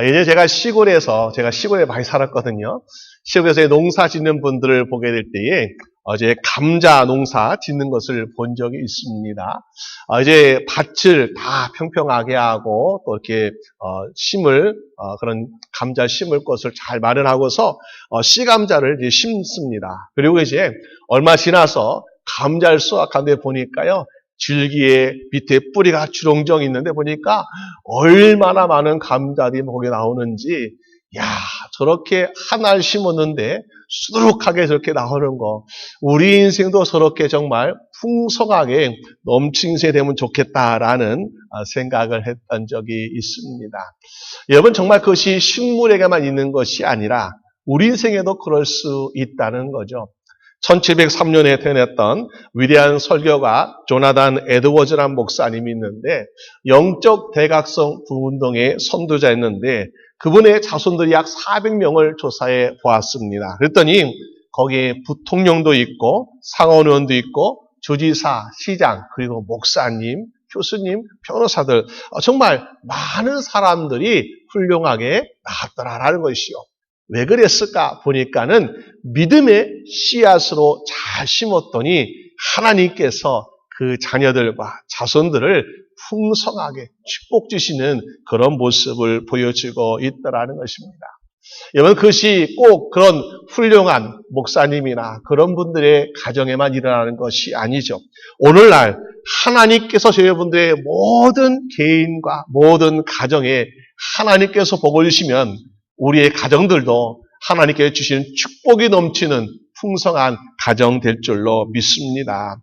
예전에 제가 시골에 많이 살았거든요. 시골에서 농사 짓는 분들을 보게 될 때에 이제 감자 농사 짓는 것을 본 적이 있습니다. 이제 밭을 다 평평하게 하고 또 이렇게 그런 감자 심을 것을 잘 마련하고서 씨감자를 이제 심습니다. 그리고 이제 얼마 지나서 감자를 수확하는데 보니까요, 줄기에 밑에 뿌리가 주렁주렁 있는데 보니까 얼마나 많은 감자들이 거기에 나오는지, 저렇게 하나를 심었는데 수두룩하게 저렇게 나오는 거, 우리 인생도 저렇게 정말 풍성하게 넘친 새 되면 좋겠다라는 생각을 했던 적이 있습니다. 여러분, 정말 그것이 식물에게만 있는 것이 아니라 우리 인생에도 그럴 수 있다는 거죠. 1703년에 태어났던 위대한 설교가 조나단 에드워즈라는 목사님이 있는데, 영적 대각성 부운동의 선두자였는데 그분의 자손들이 약 400명을 조사해 보았습니다. 그랬더니 거기에 부통령도 있고 상원의원도 있고 주지사, 시장, 그리고 목사님, 교수님, 변호사들, 정말 많은 사람들이 훌륭하게 나왔더라라는 것이요. 왜 그랬을까 보니까는 믿음의 씨앗으로 잘 심었더니 하나님께서 그 자녀들과 자손들을 풍성하게 축복 주시는 그런 모습을 보여주고 있더라는 것입니다. 여러분, 그것이 꼭 그런 훌륭한 목사님이나 그런 분들의 가정에만 일어나는 것이 아니죠. 오늘날 하나님께서 여러분들의 모든 개인과 모든 가정에 하나님께서 복을 주시면 우리의 가정들도 하나님께서 주시는 축복이 넘치는 풍성한 가정 될 줄로 믿습니다.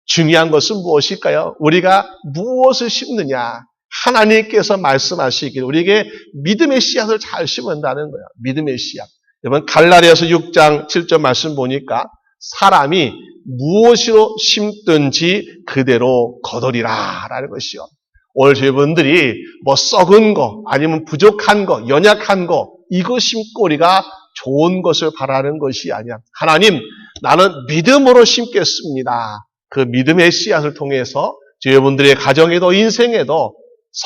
중요한 것은 무엇일까요? 우리가 무엇을 심느냐? 하나님께서 말씀하시길 우리에게 믿음의 씨앗을 잘 심은다는 거예요. 믿음의 씨앗. 여러분, 갈라디아서 6장 7절 말씀 보니까 사람이 무엇으로 심든지 그대로 거두리라 라는 것이요. 오늘 여러분들이 썩은 거, 아니면 부족한 거, 연약한 거, 이거 심고 우리가 좋은 것을 바라는 것이 아니야. 하나님, 나는 믿음으로 심겠습니다. 그 믿음의 씨앗을 통해서 여러분들의 가정에도 인생에도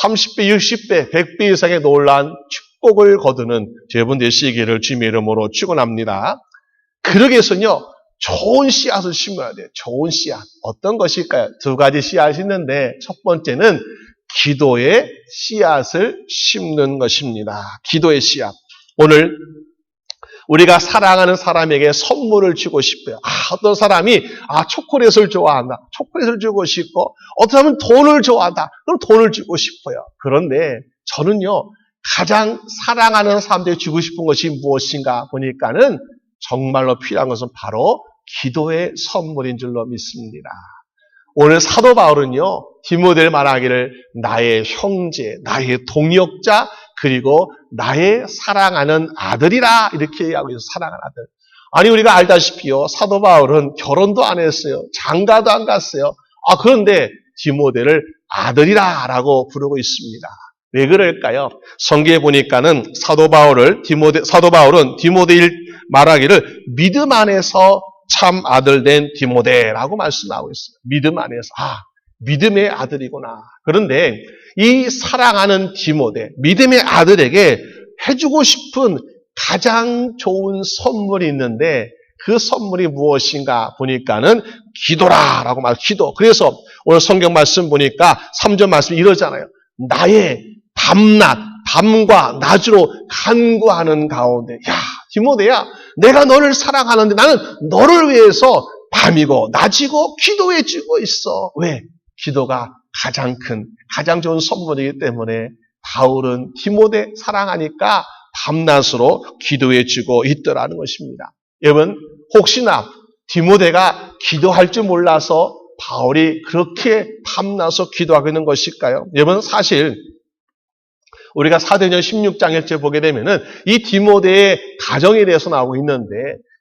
30배, 60배, 100배 이상의 놀라운 축복을 거두는 여러분 되시기를 주님의 이름으로 축원합니다. 그러기 위해서는요, 좋은 씨앗을 심어야 돼요. 좋은 씨앗. 어떤 것일까요? 두 가지 씨앗이 있는데 첫 번째는 기도의 씨앗을 심는 것입니다. 기도의 씨앗. 오늘 우리가 사랑하는 사람에게 선물을 주고 싶어요. 어떤 사람이 초콜릿을 좋아한다. 초콜릿을 주고 싶고, 어떤 사람은 돈을 좋아한다. 그럼 돈을 주고 싶어요. 그런데 저는요, 가장 사랑하는 사람들이 주고 싶은 것이 무엇인가 보니까는 정말로 필요한 것은 바로 기도의 선물인 줄로 믿습니다. 오늘 사도 바울은요, 디모데를 말하기를 나의 형제, 나의 동역자, 그리고 나의 사랑하는 아들이라 이렇게 얘기하고 있어요. 사랑하는 아들. 아니, 우리가 알다시피요, 사도 바울은 결혼도 안 했어요. 장가도 안 갔어요. 그런데 디모데를 아들이라 라고 부르고 있습니다. 왜 그럴까요? 성경에 보니까는 사도 바울은 디모데를 말하기를 믿음 안에서 참 아들 된 디모데라고 말씀하고 있어요. 믿음 안에서. 믿음의 아들이구나. 그런데 이 사랑하는 디모데, 믿음의 아들에게 해주고 싶은 가장 좋은 선물이 있는데 그 선물이 무엇인가 보니까는 기도라라고 말해요. 기도. 그래서 오늘 성경 말씀 보니까 3절 말씀 이러잖아요. 나의 밤과 낮으로 간구하는 가운데. 디모데야, 내가 너를 사랑하는데 나는 너를 위해서 밤이고 낮이고 기도해주고 있어. 왜? 기도가 가장 큰, 가장 좋은 선물이기 때문에 바울은 디모데 사랑하니까 밤낮으로 기도해주고 있더라는 것입니다. 여러분, 혹시나 디모데가 기도할 줄 몰라서 바울이 그렇게 밤낮으로 기도하고 있는 것일까요? 여러분, 사실 우리가 사도행전 16장 1절 보게 되면은 이 디모데의 가정에 대해서 나오고 있는데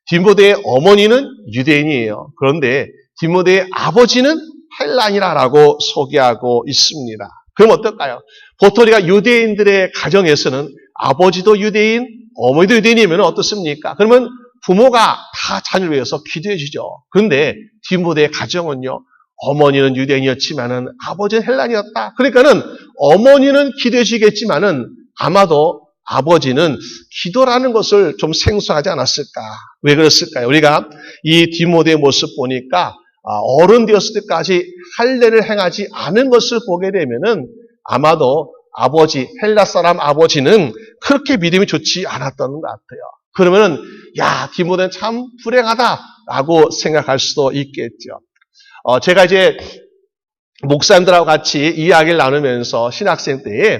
디모데의 어머니는 유대인이에요. 그런데 디모데의 아버지는 헬라인이라고 소개하고 있습니다. 그럼 어떨까요? 보통 우리가 유대인들의 가정에서는 아버지도 유대인, 어머니도 유대인이면 어떻습니까? 그러면 부모가 다 자녀를 위해서 기도해 주죠. 그런데 디모데의 가정은요, 어머니는 유대인이었지만은 아버지는 헬라인이었다. 그러니까는 어머니는 기도해 주겠지만은 아마도 아버지는 기도라는 것을 좀 생소하지 않았을까? 왜 그랬을까요? 우리가 이 디모데의 모습 보니까 어른 되었을 때까지 할례를 행하지 않은 것을 보게 되면은 아마도 아버지, 헬라 사람 아버지는 그렇게 믿음이 좋지 않았던 것 같아요. 그러면은 야, 디모데는 참 불행하다라고 생각할 수도 있겠죠. 제가 이제 목사님들하고 같이 이야기를 나누면서 신학생 때에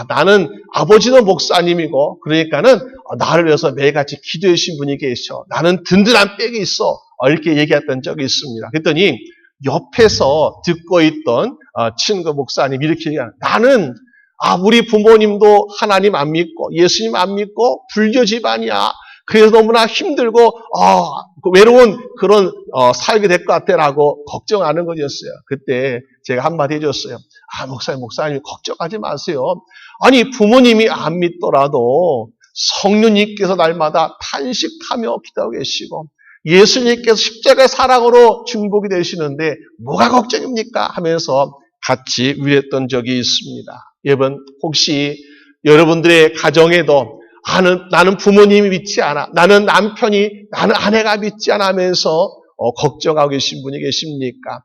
나는 아버지는 목사님이고 그러니까는 나를 위해서 매일같이 기도해 주신 분이 계셔. 나는 든든한 백이 있어. 이렇게 얘기했던 적이 있습니다. 그랬더니 옆에서 듣고 있던 친구 목사님이 이렇게 얘기하는 나는 우리 부모님도 하나님 안 믿고 예수님 안 믿고 불교 집안이야. 그래서 너무나 힘들고 외로운 그런 살게 될 것 같아라고 걱정하는 것이었어요. 그때 제가 한마디 해줬어요. 목사님 걱정하지 마세요. 아니 부모님이 안 믿더라도 성령님께서 날마다 탄식하며 기도하고 계시고 예수님께서 십자가의 사랑으로 중복이 되시는데 뭐가 걱정입니까? 하면서 같이 위로했던 적이 있습니다. 여러분 혹시 여러분들의 가정에도 나는 부모님이 믿지 않아. 나는 아내가 믿지 않아 하면서 걱정하고 계신 분이 계십니까?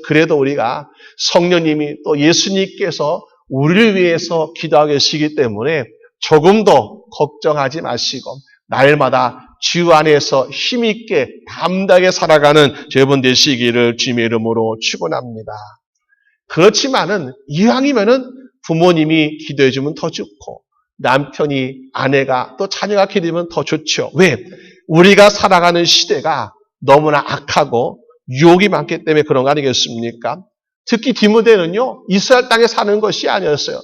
그래도 우리가 성령님이 또 예수님께서 우리를 위해서 기도하고 계시기 때문에 조금 더 걱정하지 마시고 날마다 주 안에서 힘있게 담대하게 살아가는 여러분 되시기를 주님의 이름으로 축원합니다. 그렇지만은 이왕이면은 부모님이 기도해 주면 더 좋고 남편이 아내가 또 자녀가 기도하면 더 좋죠. 왜? 우리가 살아가는 시대가 너무나 악하고 유혹이 많기 때문에 그런 거 아니겠습니까? 특히 디모데는요. 이스라엘 땅에 사는 것이 아니었어요.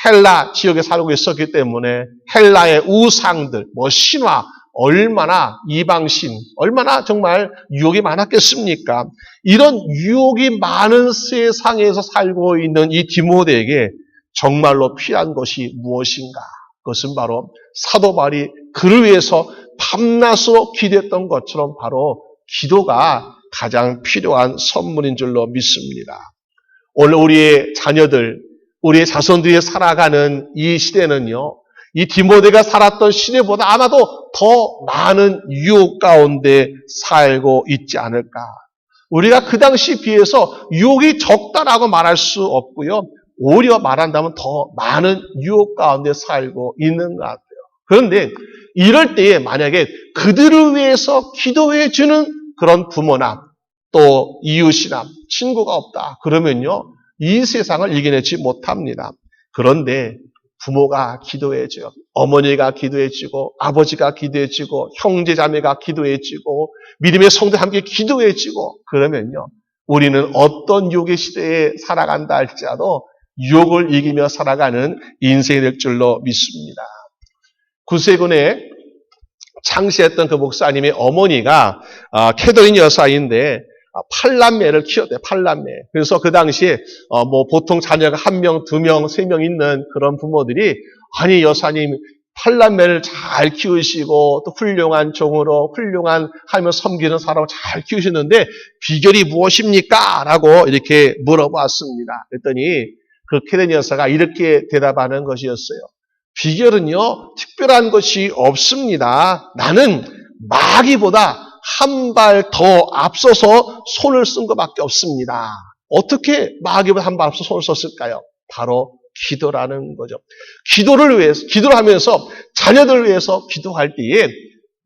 헬라 지역에 살고 있었기 때문에 헬라의 우상들, 신화, 얼마나 이방신, 얼마나 정말 유혹이 많았겠습니까? 이런 유혹이 많은 세상에서 살고 있는 이 디모데에게 정말로 필요한 것이 무엇인가? 그것은 바로 사도 바울이 그를 위해서 밤낮으로 기도했던 것처럼 바로 기도가 가장 필요한 선물인 줄로 믿습니다. 오늘 우리의 자녀들, 우리의 자손들이 살아가는 이 시대는요. 이 디모데가 살았던 시대보다 아마도 더 많은 유혹 가운데 살고 있지 않을까. 우리가 그 당시 비해서 유혹이 적다라고 말할 수 없고요. 오히려 말한다면 더 많은 유혹 가운데 살고 있는 것 같아요. 그런데 이럴 때에 만약에 그들을 위해서 기도해 주는 그런 부모나 또 이웃이나 친구가 없다. 그러면요. 이 세상을 이겨내지 못합니다. 그런데 부모가 기도해줘요. 어머니가 기도해주고 아버지가 기도해주고 형제자매가 기도해주고 믿음의 성도 함께 기도해주고 그러면요. 우리는 어떤 유혹의 시대에 살아간다 할지라도 유혹을 이기며 살아가는 인생이 될 줄로 믿습니다. 구세군에 창시했던 그 목사님의 어머니가 캐더린 여사인데 8남매를 키웠대요. 8남매. 그래서 그 당시에 보통 자녀가 1명, 2명, 3명 있는 그런 부모들이 아니 여사님 8남매를 잘 키우시고 또 훌륭한 종으로 훌륭한 하며 섬기는 사람을 잘 키우시는데 비결이 무엇입니까? 라고 이렇게 물어봤습니다. 그랬더니 그 캐더린 여사가 이렇게 대답하는 것이었어요. 비결은요 특별한 것이 없습니다. 나는 마귀보다 한 발 더 앞서서 손을 쓴 것밖에 없습니다. 어떻게 마귀보다 한 발 앞서 손을 썼을까요? 바로 기도라는 거죠. 기도를 하면서 자녀들을 위해서 기도할 때에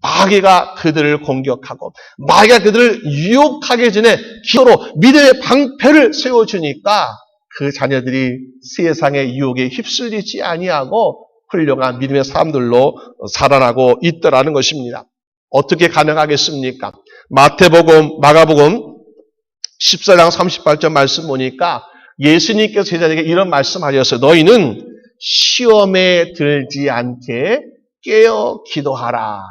마귀가 그들을 공격하고 마귀가 그들을 유혹하기 전에 기도로 믿음의 방패를 세워주니까 그 자녀들이 세상의 유혹에 휩쓸리지 아니하고 훌륭한 믿음의 사람들로 살아나고 있더라는 것입니다. 어떻게 가능하겠습니까? 마태복음, 마가복음 14장 38절 말씀 보니까 예수님께서 제자들에게 이런 말씀하셨어요. 너희는 시험에 들지 않게 깨어 기도하라.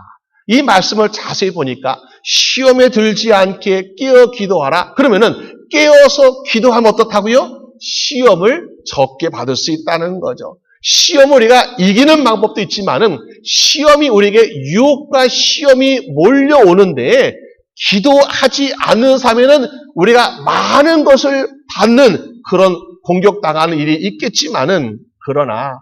이 말씀을 자세히 보니까 시험에 들지 않게 깨어 기도하라. 그러면은 깨어서 기도하면 어떻다고요? 시험을 적게 받을 수 있다는 거죠. 시험을 우리가 이기는 방법도 있지만은 시험이 우리에게 유혹과 시험이 몰려오는데 기도하지 않는 삶에는 우리가 많은 것을 받는 그런 공격당하는 일이 있겠지만은 그러나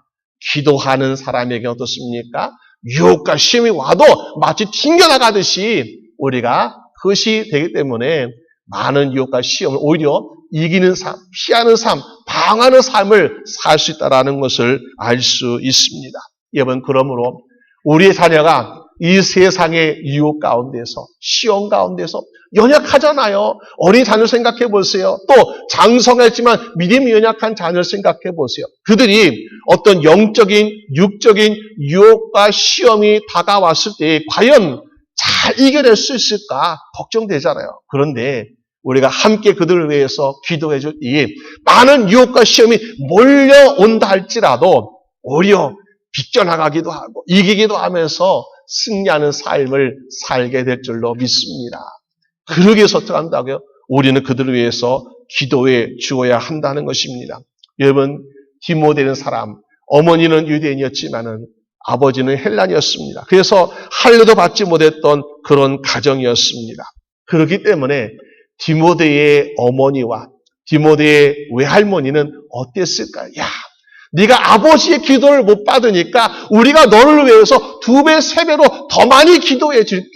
기도하는 사람에게 어떻습니까? 유혹과 시험이 와도 마치 튕겨나가듯이 우리가 그것이 되기 때문에 많은 유혹과 시험을 오히려 이기는 삶, 피하는 삶, 방어하는 삶을 살 수 있다는 것을 알 수 있습니다. 여러분, 그러므로 우리의 자녀가 이 세상의 유혹 가운데서, 시험 가운데서 연약하잖아요. 어린 자녀 생각해 보세요. 또 장성했지만 믿음이 연약한 자녀를 생각해 보세요. 그들이 어떤 영적인, 육적인 유혹과 시험이 다가왔을 때 과연 잘 이겨낼 수 있을까 걱정되잖아요. 그런데 우리가 함께 그들을 위해서 기도해 줄 때 많은 유혹과 시험이 몰려온다 할지라도 오히려 비껴나가기도 하고 이기기도 하면서 승리하는 삶을 살게 될 줄로 믿습니다. 그러기 위해서 어떻게 한다고요? 우리는 그들을 위해서 기도해 주어야 한다는 것입니다. 여러분, 디모데는 사람, 어머니는 유대인이었지만은 아버지는 헬란이었습니다. 그래서 할례도 받지 못했던 그런 가정이었습니다. 그렇기 때문에 디모데의 어머니와 디모데의 외할머니는 어땠을까요? 야, 네가 아버지의 기도를 못 받으니까 우리가 너를 위해서 2배, 3배로 더 많이 기도해 줄게.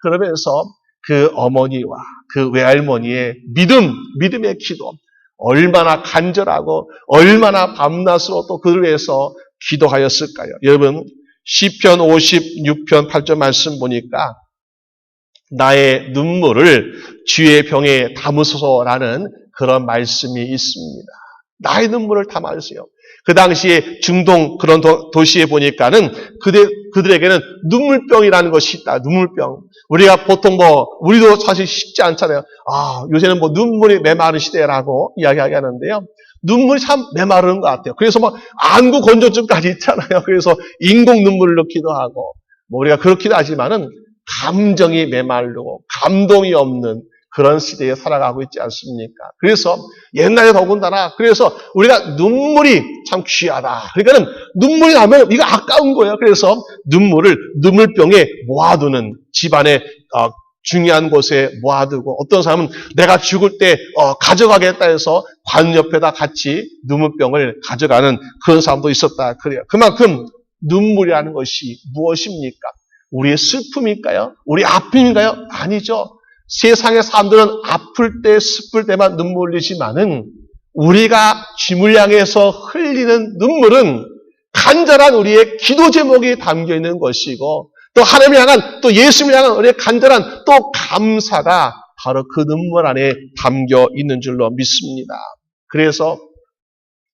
그러면서 그 어머니와 그 외할머니의 믿음의 기도, 얼마나 간절하고 얼마나 밤낮으로 또 그를 위해서 기도하였을까요? 여러분, 시편 56편 8절 말씀 보니까 나의 눈물을 주의 병에 담으소서라는 그런 말씀이 있습니다. 나의 눈물을 담아주세요. 그 당시에 중동 그런 도시에 보니까는 그들에게는 눈물병이라는 것이 있다. 눈물병. 우리가 보통 우리도 사실 쉽지 않잖아요. 요새는 눈물이 메마른 시대라고 이야기하는데요. 눈물이 참 메마르는 것 같아요. 그래서 안구 건조증까지 있잖아요. 그래서 인공 눈물을 넣기도 하고, 우리가 그렇기도 하지만은 감정이 메마르고 감동이 없는 그런 시대에 살아가고 있지 않습니까? 그래서 옛날에 더군다나 그래서 우리가 눈물이 참 귀하다. 그러니까는 눈물이 나면 이거 아까운 거예요. 그래서 눈물병에 모아두는 집안에 중요한 곳에 모아두고 어떤 사람은 내가 죽을 때 가져가겠다 해서 관 옆에다 같이 눈물병을 가져가는 그런 사람도 있었다. 그래요. 그만큼 눈물이라는 것이 무엇입니까? 우리의 슬픔일까요? 우리 아픔인가요? 아니죠. 세상의 사람들은 아플 때, 슬플 때만 눈물 흘리지만은 우리가 주님을 향해서 흘리는 눈물은 간절한 우리의 기도 제목이 담겨 있는 것이고 또 하나님을 향한 또 예수님을 향한 우리의 간절한 또 감사가 바로 그 눈물 안에 담겨 있는 줄로 믿습니다. 그래서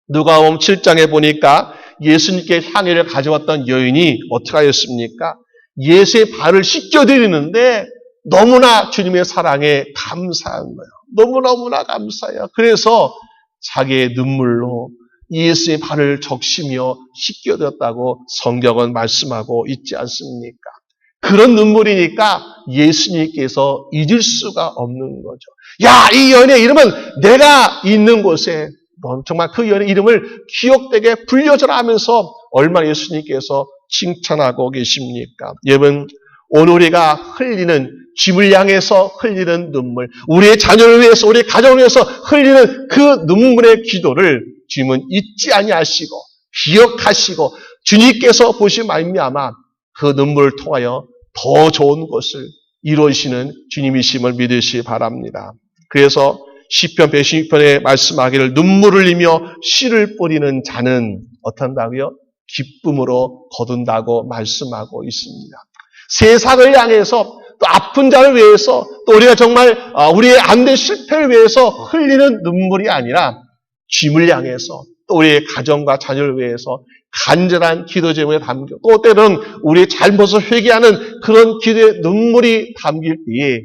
누가복음 7장에 보니까 예수님께 향유를 가져왔던 여인이 어떻게 하였습니까? 예수의 발을 씻겨드리는데 너무나 주님의 사랑에 감사한 거예요. 너무너무나 감사해요. 그래서 자기의 눈물로 예수의 발을 적시며 씻겨드렸다고 성경은 말씀하고 있지 않습니까? 그런 눈물이니까 예수님께서 잊을 수가 없는 거죠. 야, 이 여인의 이름은 내가 있는 곳에 정말 그 여인의 이름을 기억되게 불려줘라 하면서 얼마나 예수님께서 칭찬하고 계십니까? 여러분, 오늘 우리가 흘리는 주님을 향해서 흘리는 눈물, 우리의 자녀를 위해서, 우리의 가정을 위해서 흘리는 그 눈물의 기도를 주님은 잊지 아니하시고 기억하시고 주님께서 보신 말미암아 그 눈물을 통하여 더 좋은 것을 이루시는 주님이심을 믿으시기 바랍니다. 그래서 시편 116편에 말씀하기를 눈물을 흘리며 씨를 뿌리는 자는 어떤다고요? 기쁨으로 거둔다고 말씀하고 있습니다. 세상을 향해서 또 아픈 자를 위해서 또 우리가 정말 우리의 안된 실패를 위해서 흘리는 눈물이 아니라 주님을 향해서 또 우리의 가정과 자녀를 위해서 간절한 기도 제목에 담겨 또 때로는 우리의 잘못을 회개하는 그런 기도의 눈물이 담길 때에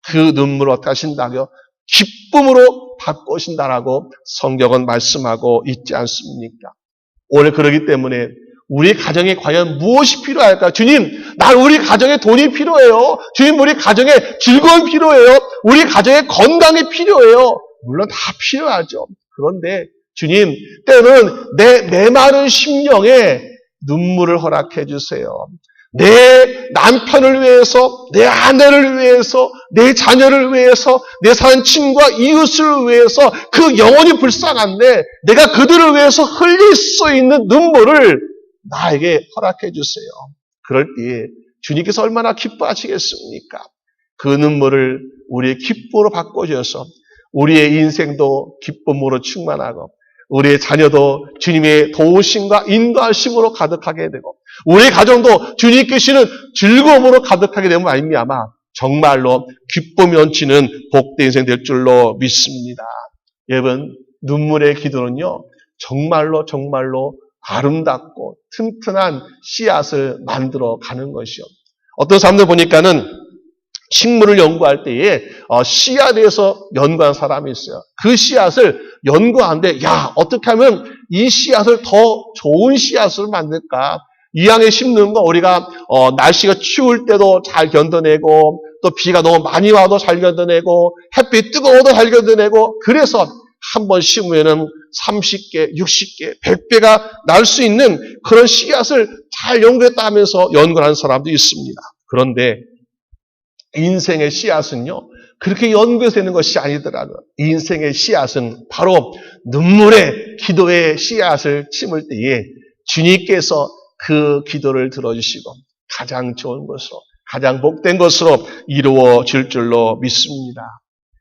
그 눈물을 어떻게 하신다고요? 기쁨으로 바꾸신다라고 성경은 말씀하고 있지 않습니까? 오늘 그러기 때문에 우리 가정에 과연 무엇이 필요할까? 주님, 우리 가정에 돈이 필요해요. 주님, 우리 가정에 즐거움이 필요해요. 우리 가정에 건강이 필요해요. 물론 다 필요하죠. 그런데 주님, 때로는 내 메마른 심령에 눈물을 허락해 주세요. 내 남편을 위해서, 내 아내를 위해서, 내 자녀를 위해서, 내 사는 친구와 이웃을 위해서 그 영혼이 불쌍한데 내가 그들을 위해서 흘릴 수 있는 눈물을 나에게 허락해 주세요. 그럴 때에 주님께서 얼마나 기뻐하시겠습니까? 그 눈물을 우리의 기쁨으로 바꿔주셔서 우리의 인생도 기쁨으로 충만하고 우리의 자녀도 주님의 도우심과 인도하심으로 가득하게 되고 우리의 가정도 주님께 주시는 즐거움으로 가득하게 되면 말미암아 정말로 기쁨이 넘치는 복된 인생 될 줄로 믿습니다. 여러분, 눈물의 기도는요, 정말로 아름답고 튼튼한 씨앗을 만들어 가는 것이요. 어떤 사람들 보니까는 식물을 연구할 때에 씨앗에서 연구한 사람이 있어요. 그 씨앗을 연구하는데 어떻게 하면 이 씨앗을 더 좋은 씨앗으로 만들까? 이 땅에 심는 거 우리가 날씨가 추울 때도 잘 견뎌내고 또 비가 너무 많이 와도 잘 견뎌내고 햇빛 뜨거워도 잘 견뎌내고 그래서 한 번 심으면은 30개, 60개, 100배가 날 수 있는 그런 씨앗을 잘 연구했다 하면서 연구하는 사람도 있습니다. 그런데 인생의 씨앗은요, 그렇게 연구해서 되는 것이 아니더라고요. 인생의 씨앗은 바로 눈물의 기도의 씨앗을 심을 때에 주님께서 그 기도를 들어주시고 가장 좋은 것으로, 가장 복된 것으로 이루어질 줄로 믿습니다.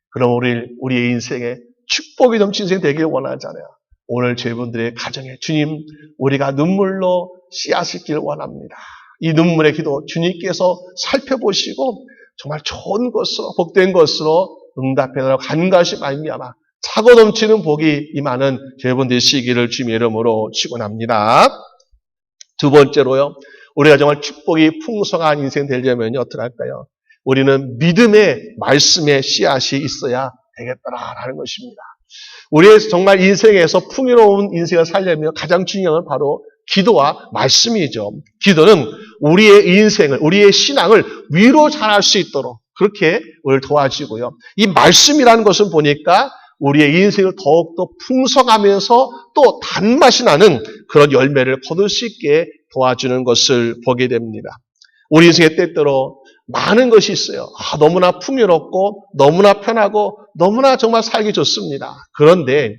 그럼 우리의 인생에 축복이 넘친 인생 되길 원하잖아요. 오늘 저희분들의 가정에 주님, 우리가 눈물로 씨앗을 원합니다. 이 눈물의 기도 주님께서 살펴보시고 정말 좋은 것으로 복된 것으로 응답해달라고 간과하시 말미암아 차고 넘치는 복이 임하는 저희분들의 시기를 주님의 이름으로 축원합니다. 두 번째로요, 우리가 정말 축복이 풍성한 인생 되려면 어떻게 할까요? 우리는 믿음의 말씀의 씨앗이 있어야 되겠더라라는 것입니다. 우리의 정말 인생에서 풍요로운 인생을 살려면 가장 중요한 건 바로 기도와 말씀이죠. 기도는 우리의 인생을, 우리의 신앙을 위로 잘할 수 있도록 그렇게 우리를 도와주고요. 이 말씀이라는 것은 보니까 우리의 인생을 더욱더 풍성하면서 또 단맛이 나는 그런 열매를 거둘 수 있게 도와주는 것을 보게 됩니다. 우리 인생에 때때로 많은 것이 있어요. 너무나 풍요롭고 너무나 편하고 너무나 정말 살기 좋습니다. 그런데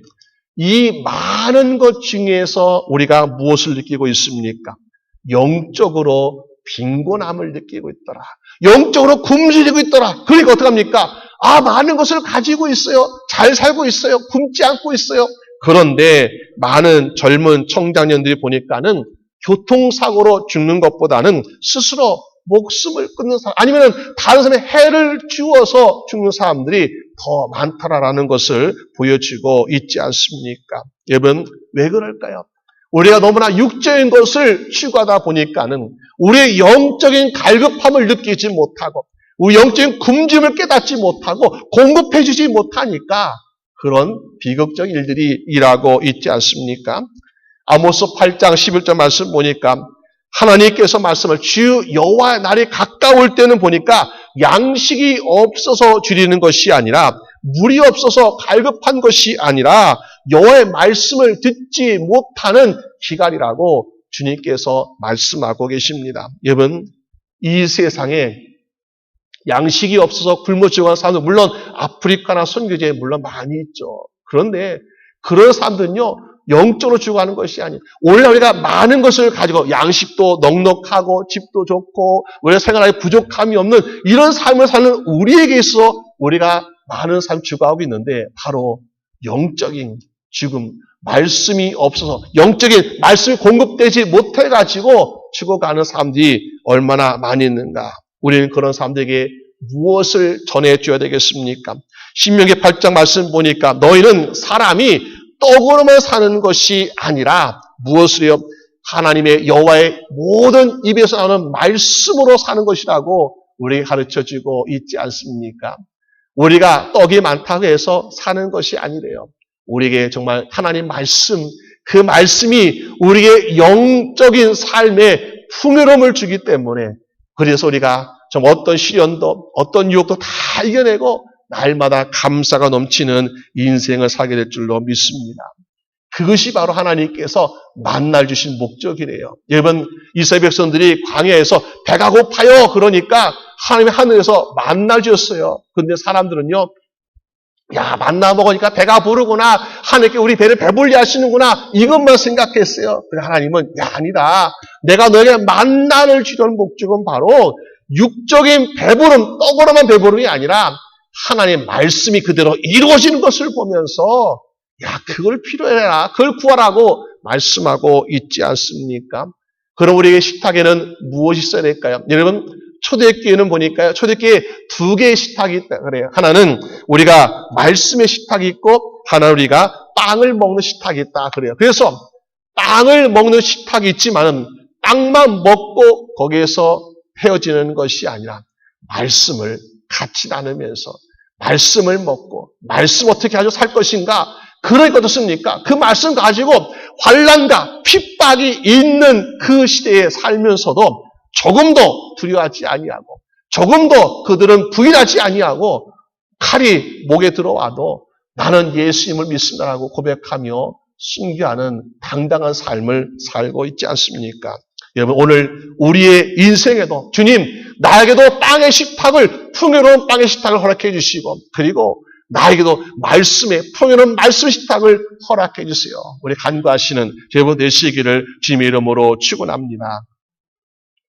이 많은 것 중에서 우리가 무엇을 느끼고 있습니까? 영적으로 빈곤함을 느끼고 있더라. 영적으로 굶주리고 있더라. 그러니까 어떡합니까? 많은 것을 가지고 있어요. 잘 살고 있어요. 굶지 않고 있어요. 그런데 많은 젊은 청장년들이 보니까는 교통사고로 죽는 것보다는 스스로 목숨을 끊는 사람, 아니면 다른 사람의 해를 주어서 죽는 사람들이 더 많다라는 것을 보여주고 있지 않습니까? 여러분, 왜 그럴까요? 우리가 너무나 육적인 것을 추구하다 보니까는 우리의 영적인 갈급함을 느끼지 못하고 우리 영적인 굶주림을 깨닫지 못하고 공급해주지 못하니까 그런 비극적인 일들이 일하고 있지 않습니까? 아모스 8장 11절 말씀 보니까 하나님께서 말씀을 주 여호와의 날이 가까울 때는 보니까 양식이 없어서 줄이는 것이 아니라 물이 없어서 갈급한 것이 아니라 여호와의 말씀을 듣지 못하는 기간이라고 주님께서 말씀하고 계십니다. 여러분, 이 세상에 양식이 없어서 굶어 죽어가는 사람들 물론 아프리카나 선교지에 물론 많이 있죠. 그런데 그런 사람들은요, 영적으로 죽어가는 것이 아니에요. 원래 우리가 많은 것을 가지고 양식도 넉넉하고 집도 좋고 우리가 생활하기 부족함이 없는 이런 삶을 사는 우리에게 있어 우리가 많은 삶 죽어가고 있는데 바로 영적인 죽음, 말씀이 없어서 영적인 말씀이 공급되지 못해가지고 죽어가는 사람들이 얼마나 많이 있는가. 우리는 그런 사람들에게 무엇을 전해줘야 되겠습니까? 신명기 8장 말씀 보니까 너희는 사람이 떡으로만 사는 것이 아니라 무엇을요? 하나님의 여호와의 모든 입에서 나오는 말씀으로 사는 것이라고 우리에게 가르쳐주고 있지 않습니까? 우리가 떡이 많다고 해서 사는 것이 아니래요. 우리에게 정말 하나님 말씀, 그 말씀이 우리에게 영적인 삶에 풍요로움을 주기 때문에 그래서 우리가 좀 어떤 시련도 어떤 유혹도 다 이겨내고 날마다 감사가 넘치는 인생을 살게 될 줄로 믿습니다. 그것이 바로 하나님께서 만날 주신 목적이래요. 여러분, 이스라엘 백성들이 광야에서 배가 고파요. 그러니까 하나님이 하늘에서 만나 주셨어요. 그런데 사람들은요, 야, 만나 먹으니까 배가 부르구나. 하나님께 우리 배를 배불리 하시는구나. 이것만 생각했어요. 근데 하나님은, 야, 아니다. 내가 너에게 만나를 주던 목적은 바로 육적인 배부름, 떡으로만 배부름이 아니라 하나님의 말씀이 그대로 이루어지는 것을 보면서, 야, 그걸 필요해라. 그걸 구하라고 말씀하고 있지 않습니까? 그럼 우리에게 식탁에는 무엇이 있어야 될까요? 여러분, 초대교회는 보니까요, 초대교회에 두 개의 식탁이 있다 그래요. 하나는 우리가 말씀의 식탁이 있고, 하나는 우리가 빵을 먹는 식탁이 있다 그래요. 그래서 빵을 먹는 식탁이 있지만 빵만 먹고 거기에서 헤어지는 것이 아니라 말씀을 같이 나누면서 말씀을 먹고 말씀 어떻게 하죠? 살 것인가? 그러니까 어떻습니까? 그 말씀 가지고 환난과 핍박이 있는 그 시대에 살면서도 조금도 두려워하지 아니하고 조금도 그들은 부인하지 아니하고 칼이 목에 들어와도 나는 예수님을 믿습니다라고 고백하며 순교하는 당당한 삶을 살고 있지 않습니까? 여러분, 오늘 우리의 인생에도 주님, 나에게도 땅의 식탁을, 풍요로운 땅의 식탁을 허락해 주시고, 그리고 나에게도 말씀의, 풍요로운 말씀 식탁을 허락해 주세요. 우리 간구하시는 여러분 되시기를 주님의 이름으로 축원합니다.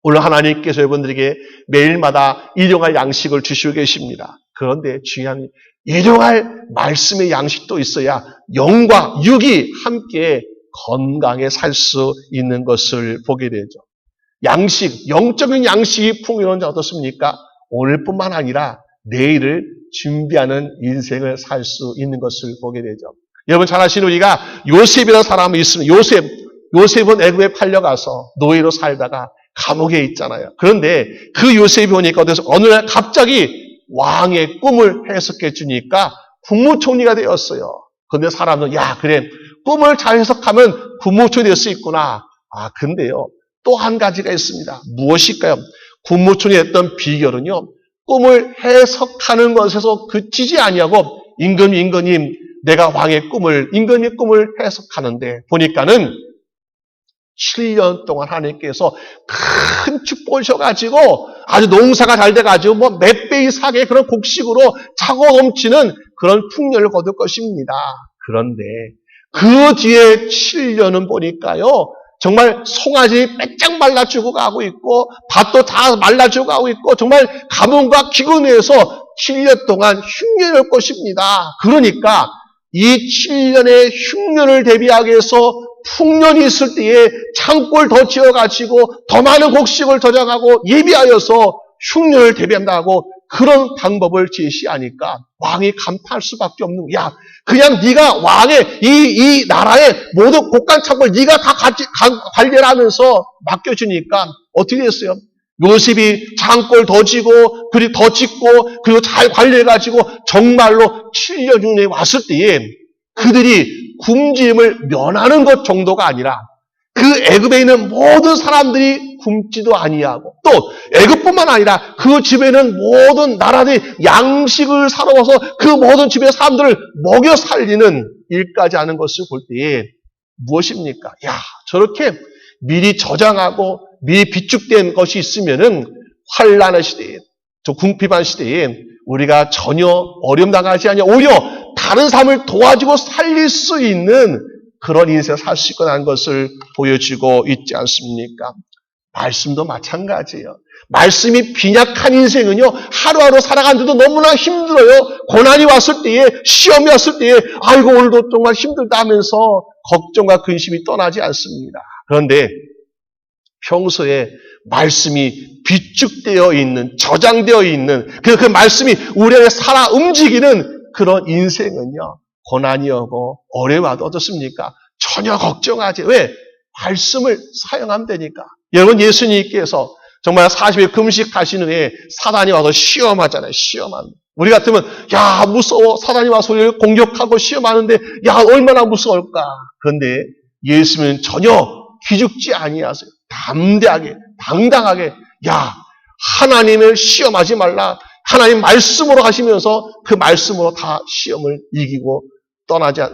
오늘 하나님께서 여러분들에게 매일마다 일용할 양식을 주시고 계십니다. 그런데 중요한 일용할 말씀의 양식도 있어야 영과 육이 함께 건강에 살 수 있는 것을 보게 되죠. 양식, 영적인 양식이 풍요로운 자 어떻습니까? 오늘뿐만 아니라 내일을 준비하는 인생을 살 수 있는 것을 보게 되죠. 여러분 잘 아시는 우리가 요셉이라는 사람이 있으면 요셉은 애굽에 팔려가서 노예로 살다가 감옥에 있잖아요. 그런데 그 요셉이 오니까 어디서 어느 날 갑자기 왕의 꿈을 해석해 주니까 국무총리가 되었어요. 그런데 사람은 야 그래 꿈을 잘 해석하면 국무총리 될 수 있구나. 아 근데요 또 한 가지가 있습니다. 무엇일까요? 국무총리 했던 비결은요 꿈을 해석하는 것에서 그치지 아니하고 임금님 내가 왕의 꿈을 임금의 꿈을 해석하는데 보니까는 7년 동안 하나님께서 큰 축복을 주셔가지고 아주 농사가 잘 돼가지고 뭐 몇 배 이상의 그런 곡식으로 차고 넘치는 그런 풍년을 거둘 것입니다. 그런데 그 뒤에 7년은 보니까요 정말 송아지 빼짝 말라 죽어가고 있고 밭도 다 말라 죽어가고 있고 정말 가뭄과 기근에서 7년 동안 흉년을 올 것입니다. 그러니까 이 7년의 흉년을 대비하기 위해서 풍년이 있을 때에 창고를 더 지어가지고 더 많은 곡식을 저장하고 예비하여서 흉년을 대비한다고 그런 방법을 제시하니까 왕이 감탄할 수밖에 없는 거야. 그냥 네가 왕의 이 나라의 모든 곡간 창고를 네가 다 관리를 하면서 맡겨주니까 어떻게 됐어요? 요셉이 창고를 더 지고 그리고 더 짓고 그리고 잘 관리해가지고 정말로 7년 흉년이 왔을 때에 그들이 굶주림을 면하는 것 정도가 아니라 그 애굽에 있는 모든 사람들이 굶지도 아니하고 또 애굽뿐만 아니라 그 집에는 모든 나라들이 양식을 사러 와서 그 모든 집의 사람들을 먹여 살리는 일까지 하는 것을 볼 때에 무엇입니까? 야 저렇게 미리 저장하고 미리 비축된 것이 있으면은 환난의 시대에 저 궁핍한 시대에 우리가 전혀 어려움 당하지 아니하고 오히려 다른 삶을 도와주고 살릴 수 있는 그런 인생을 살 수 있구나 것을 보여주고 있지 않습니까? 말씀도 마찬가지예요. 말씀이 빈약한 인생은요, 하루하루 살아가는데도 너무나 힘들어요. 고난이 왔을 때에, 시험이 왔을 때에, 아이고, 오늘도 정말 힘들다 하면서 걱정과 근심이 떠나지 않습니다. 그런데 평소에 말씀이 비축되어 있는, 저장되어 있는, 그 말씀이 우리 안에 살아 움직이는 그런 인생은요, 고난이 오고 어려움이 와도 어떻습니까? 전혀 걱정하지. 왜? 말씀을 사용하면 되니까. 여러분 예수님께서 정말 40일 금식하시는 후에 사단이 와서 시험하잖아요. 시험하는. 우리 같으면 야 무서워. 사단이 와서 우리를 공격하고 시험하는데 야 얼마나 무서울까. 그런데 예수님은 전혀 기죽지 아니하세요. 담대하게 당당하게 야 하나님을 시험하지 말라. 하나님 말씀으로 하시면서 그 말씀으로 다 시험을 이기고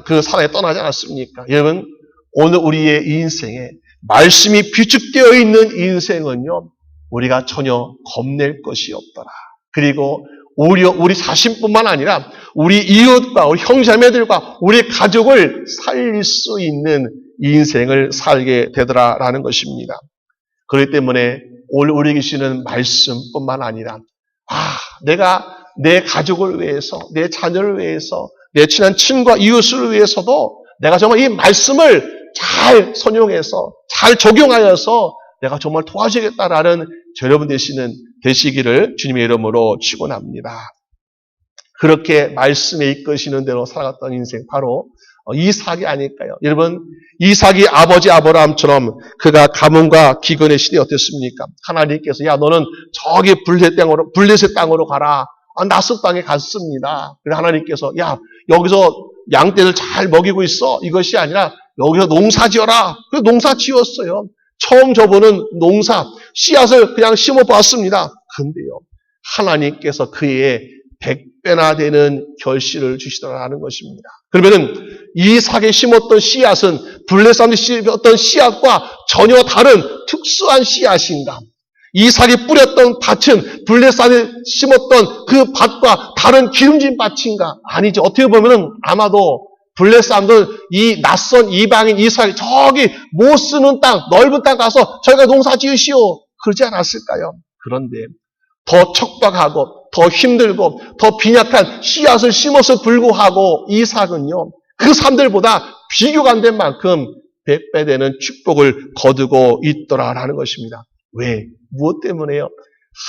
그 사단에 떠나지 않았습니까? 여러분 오늘 우리의 인생에 말씀이 비축되어 있는 인생은요 우리가 전혀 겁낼 것이 없더라. 그리고 우리 자신뿐만 아니라 우리 이웃과 우리 형제자매들과 우리 가족을 살릴 수 있는 인생을 살게 되더라라는 것입니다. 그렇기 때문에 오늘 우리에게 주시는 말씀뿐만 아니라 내가 내 가족을 위해서, 내 자녀를 위해서, 내 친한 친구와 이웃을 위해서도 내가 정말 이 말씀을 잘 선용해서 잘 적용하여서 내가 정말 도와주겠다라는 여러분 되시기를 주님의 이름으로 축원합니다. 그렇게 말씀에 이끄시는 대로 살아갔던 인생, 바로 이삭이 아닐까요? 여러분, 이삭이 아버지 아브라함처럼 그가 가뭄과 기근의 시대에 어땠습니까? 하나님께서 너는 저기 블레셋 땅으로 가라. 나스 땅에 갔습니다. 그래서 하나님께서 여기서 양떼를 잘 먹이고 있어. 이것이 아니라 여기서 농사 지어라. 그래서 농사 지었어요. 처음 저분은 씨앗을 그냥 심어봤습니다. 근데요, 하나님께서 그의 100배나 되는 결실을 주시더라는 것입니다. 그러면은 이삭에 심었던 씨앗은 블레셋에 심었던 씨앗과 전혀 다른 특수한 씨앗인가? 이삭이 뿌렸던 밭은 블레셋에 심었던 그 밭과 다른 기름진 밭인가? 아니죠. 어떻게 보면은 아마도 블레셋 사람들은 이 낯선 이방인 이삭이 저기 못 쓰는 땅, 넓은 땅 가서 저희가 농사 지으시오. 그러지 않았을까요? 그런데 더 척박하고 더 힘들고 더 빈약한 씨앗을 심어서 불구하고 이삭은요, 그 사람들보다 비교가 안 된 만큼 100배 되는 축복을 거두고 있더라라는 것입니다. 왜? 무엇 때문에요?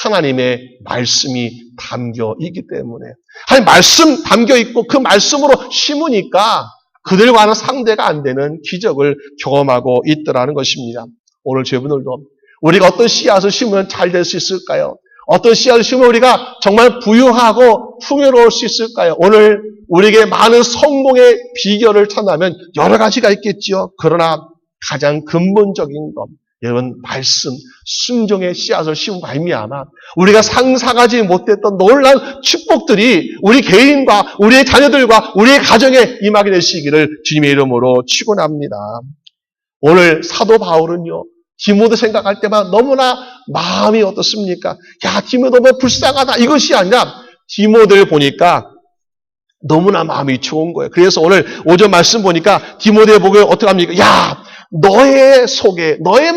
하나님의 말씀이 담겨 있기 때문에. 하나님 말씀 담겨 있고 그 말씀으로 심으니까 그들과는 상대가 안 되는 기적을 경험하고 있더라는 것입니다. 오늘 저분들도 우리가 어떤 씨앗을 심으면 잘 될 수 있을까요? 어떤 씨앗을 심으면 우리가 정말 부유하고 풍요로울 수 있을까요? 오늘 우리에게 많은 성공의 비결을 찾는다면 여러 가지가 있겠지요. 그러나 가장 근본적인 것, 여러분, 말씀, 순종의 씨앗을 심은 말미암아 우리가 상상하지 못했던 놀라운 축복들이 우리 개인과 우리의 자녀들과 우리의 가정에 임하게 되시기를 주님의 이름으로 축원합니다. 오늘 사도 바울은요, 디모데 생각할 때마다 너무나 마음이 어떻습니까? 디모데 너무 불쌍하다. 이것이 아니라 디모데를 보니까 너무나 마음이 좋은 거예요. 그래서 오늘 오전 말씀 보니까 디모데 보고 어떻게 합니까? 너의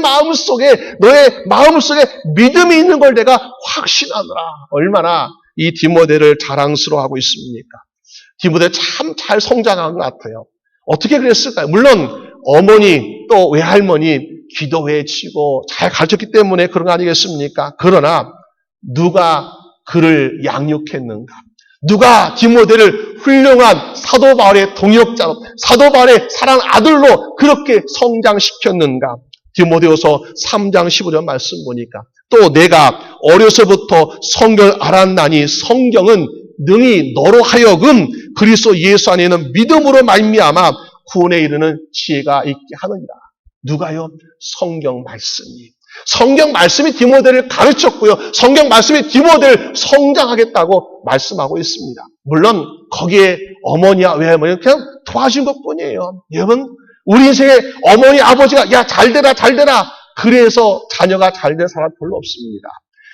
마음 속에 믿음이 있는 걸 내가 확신하노라. 얼마나 이 디모데를 자랑스러워하고 있습니까? 디모데 참 잘 성장한 것 같아요. 어떻게 그랬을까요? 물론 어머니 또 외할머니 기도회 치고 잘 가르쳤기 때문에 그런 거 아니겠습니까? 그러나 누가 그를 양육했는가? 누가 디모데를 훌륭한 사도 바울의 동역자로, 사도 바울의 사랑 아들로 그렇게 성장시켰는가? 디모데후서 3장 15절 말씀 보니까 또 내가 어려서부터 성경을 알았나니 성경은 능히 너로 하여금 그리스도 예수 안에는 믿음으로 말미암아 구원에 이르는 지혜가 있게 하느니라. 누가요? 성경 말씀이. 성경 말씀이 디모데를 가르쳤고요. 성경 말씀이 디모데를 성장하겠다고 말씀하고 있습니다. 물론 거기에 어머니와 외할머니는 그냥 도와준 것뿐이에요. 여러분, 우리 인생에 어머니, 아버지가 잘 되라 그래서 자녀가 잘 된 사람 별로 없습니다.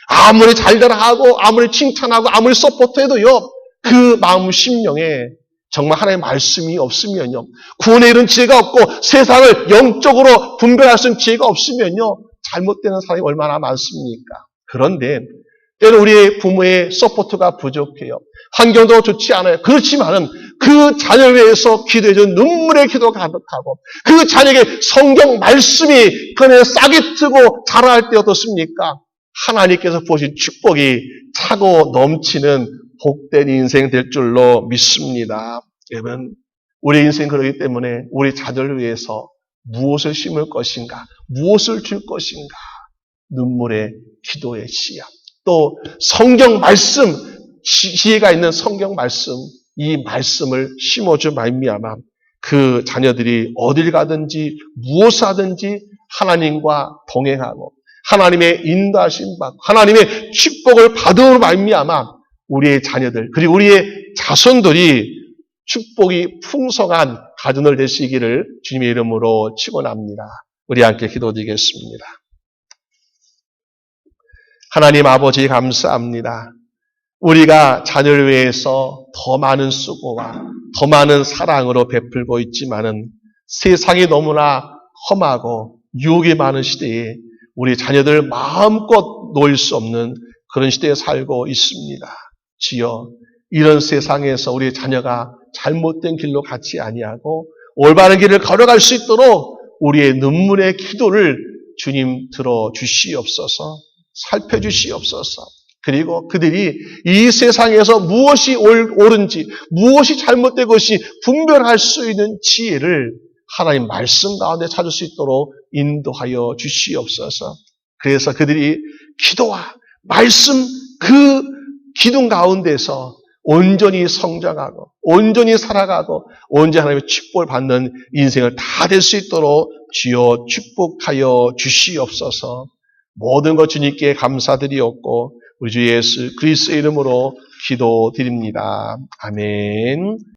아무리 잘 되라 하고 아무리 칭찬하고 아무리 서포트해도요, 그 마음 심령에 정말 하나님의 말씀이 없으면요, 구원에 이른 지혜가 없고 세상을 영적으로 분별할 수 있는 지혜가 없으면요, 잘못되는 사람이 얼마나 많습니까? 그런데 때로 우리의 부모의 서포트가 부족해요. 환경도 좋지 않아요. 그렇지만은 그 자녀를 위해서 기도해준 눈물의 기도가 가득하고 그 자녀에게 성경 말씀이 그 안에 싹이 트고 자랄 때 어떻습니까? 하나님께서 부어주신 축복이 차고 넘치는 복된 인생 될 줄로 믿습니다. 여러분, 우리 인생 그러기 때문에 우리 자녀를 위해서 무엇을 심을 것인가? 무엇을 줄 것인가? 눈물의 기도의 씨앗. 또 성경 말씀, 지혜가 있는 성경 말씀, 이 말씀을 심어줄 말미암아 그 자녀들이 어딜 가든지 무엇을 하든지 하나님과 동행하고 하나님의 인도하심 받고 하나님의 축복을 받음으로 말미암아 우리의 자녀들 그리고 우리의 자손들이 축복이 풍성한 가정을 되시기를 주님의 이름으로 축원합니다. 우리 함께 기도드리겠습니다. 하나님 아버지 감사합니다. 우리가 자녀를 위해서 더 많은 수고와 더 많은 사랑으로 베풀고 있지만은 세상이 너무나 험하고 유혹이 많은 시대에 우리 자녀들 마음껏 놓을 수 없는 그런 시대에 살고 있습니다. 주여, 이런 세상에서 우리 자녀가 잘못된 길로 가지 아니하고 올바른 길을 걸어갈 수 있도록 우리의 눈물의 기도를 주님 들어주시옵소서, 살펴주시옵소서. 그리고 그들이 이 세상에서 무엇이 옳은지 무엇이 잘못된 것이 분별할 수 있는 지혜를 하나님 말씀 가운데 찾을 수 있도록 인도하여 주시옵소서. 그래서 그들이 기도와 말씀 그 기둥 가운데서 온전히 성장하고 온전히 살아가고 온전히 하나님의 축복을 받는 인생을 다 될 수 있도록 주여 축복하여 주시옵소서. 모든 것 주님께 감사드리옵고 우리 주 예수 그리스도의 이름으로 기도드립니다. 아멘.